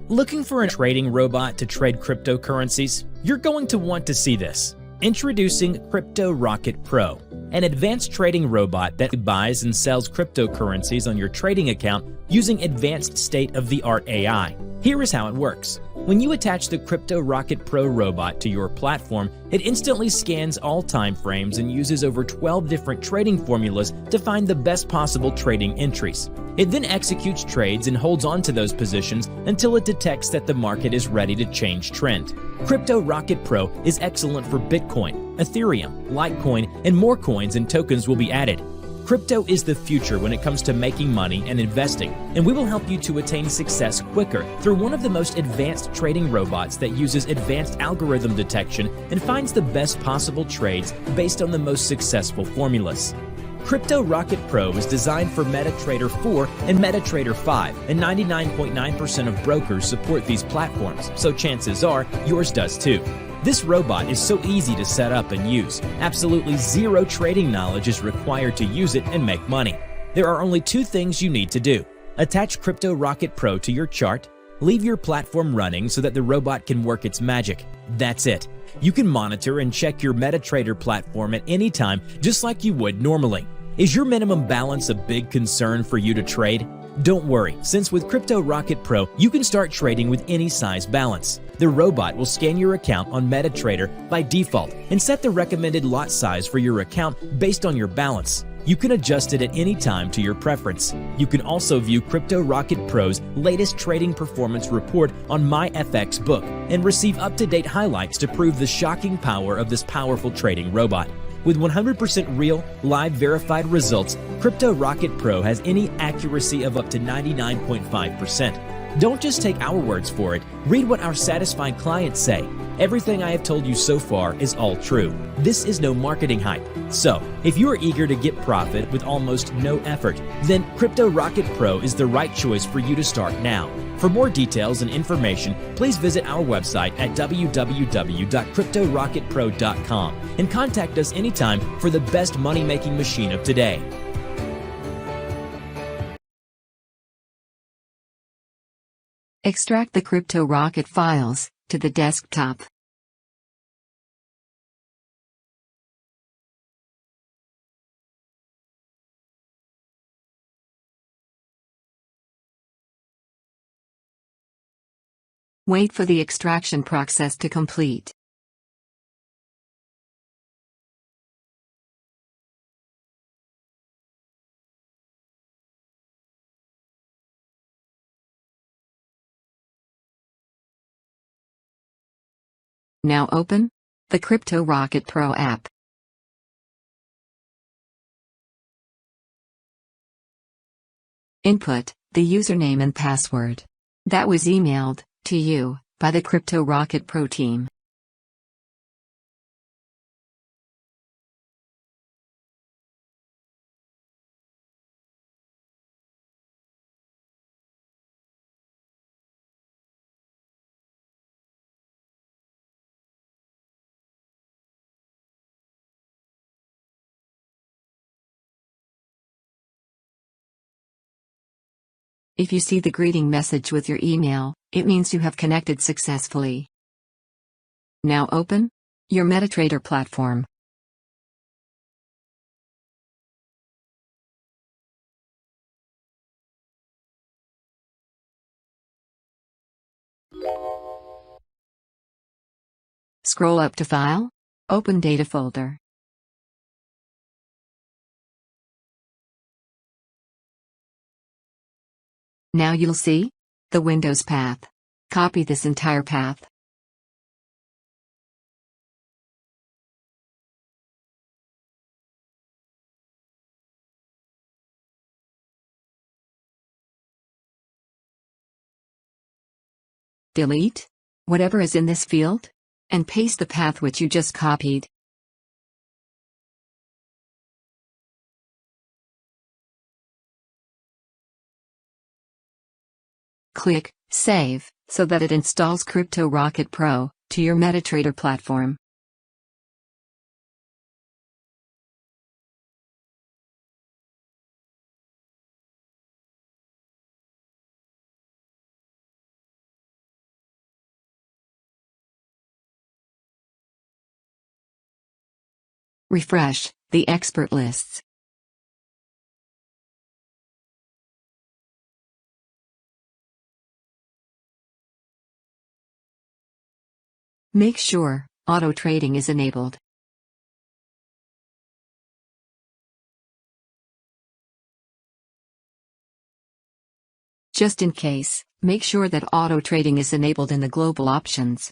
Looking for a trading robot to trade cryptocurrencies? You're going to want to see this. Introducing Crypto Rocket Pro, an advanced trading robot that buys and sells cryptocurrencies on your trading account using advanced state-of-the-art AI. Here is how it works. When you attach the Crypto Rocket Pro robot to your platform, it instantly scans all time frames and uses over 12 different trading formulas to find the best possible trading entries. It then executes trades and holds on to those positions until it detects that the market is ready to change trend. Crypto Rocket Pro is excellent for Bitcoin, Ethereum, Litecoin, and more coins and tokens will be added. Crypto is the future when it comes to making money and investing, and we will help you to attain success quicker through one of the most advanced trading robots that uses advanced algorithm detection and finds the best possible trades based on the most successful formulas. Crypto Rocket Pro is designed for Metatrader 4 and Metatrader 5, and 99.9% of brokers support these platforms, so chances are yours does too. This robot is so easy to set up and use. Absolutely zero trading knowledge is required to use it and make money. There are only two things you need to do. Attach Crypto Rocket Pro to your chart, leave your platform running so that the robot can work its magic. That's it. You can monitor and check your Metatrader platform at any time just like you would normally. Is your minimum balance a big concern for you to trade? Don't worry, since with Crypto Rocket Pro, you can start trading with any size balance. The robot will scan your account on Metatrader by default and set the recommended lot size for your account based on your balance. You can adjust it at any time to your preference. You can also view Crypto Rocket Pro's latest trading performance report on MyFX book and receive up-to-date highlights to prove the shocking power of this powerful trading robot. With 100% real, live verified results, Crypto Rocket Pro has any accuracy of up to 99.5%. Don't just take our words for it, read what our satisfied clients say. Everything I have told you so far is all true. This is no marketing hype. So, if you are eager to get profit with almost no effort, then Crypto Rocket Pro is the right choice for you to start now. For more details and information, please visit our website at www.cryptorocketpro.com and contact us anytime for the best money-making machine of today. Extract the Crypto Rocket files to the desktop. Wait for the extraction process to complete. Now open the Crypto Rocket Pro app. Input the username and password that was emailed to you by the Crypto Rocket Pro team. If you see the greeting message with your email, it means you have connected successfully. Now open your Metatrader platform. Scroll up to File, open Data folder. Now you'll see the Windows path. Copy this entire path. Delete whatever is in this field and paste the path which you just copied. Click Save so that it installs Crypto Rocket Pro to your Metatrader platform. Refresh the expert lists. Make sure auto trading is enabled. Just in case, make sure that auto trading is enabled in the global options.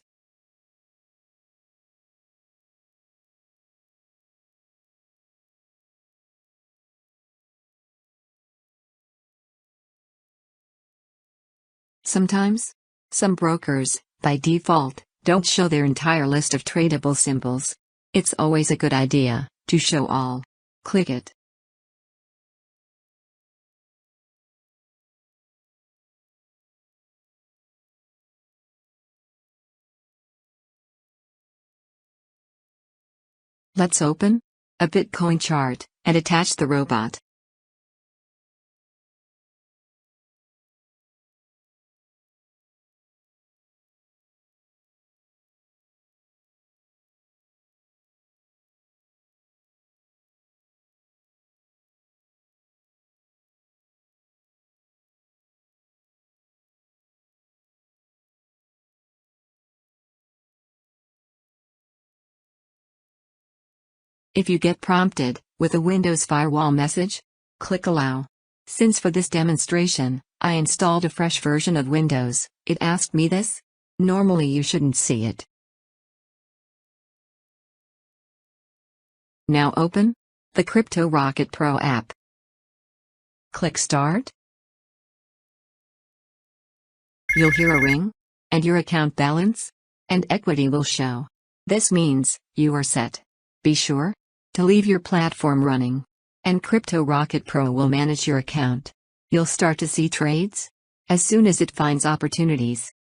Sometimes, some brokers, by default, don't show their entire list of tradable symbols. It's always a good idea to show all. Click it. Let's open a Bitcoin chart and attach the robot. If you get prompted with a Windows firewall message, click Allow. Since for this demonstration, I installed a fresh version of Windows, it asked me this. Normally you shouldn't see it. Now open the Crypto Rocket Pro app. Click Start. You'll hear a ring, and your account balance and equity will show. This means you are set. Be sure to leave your platform running, and Crypto Rocket Pro will manage your account. You'll start to see trades as soon as it finds opportunities.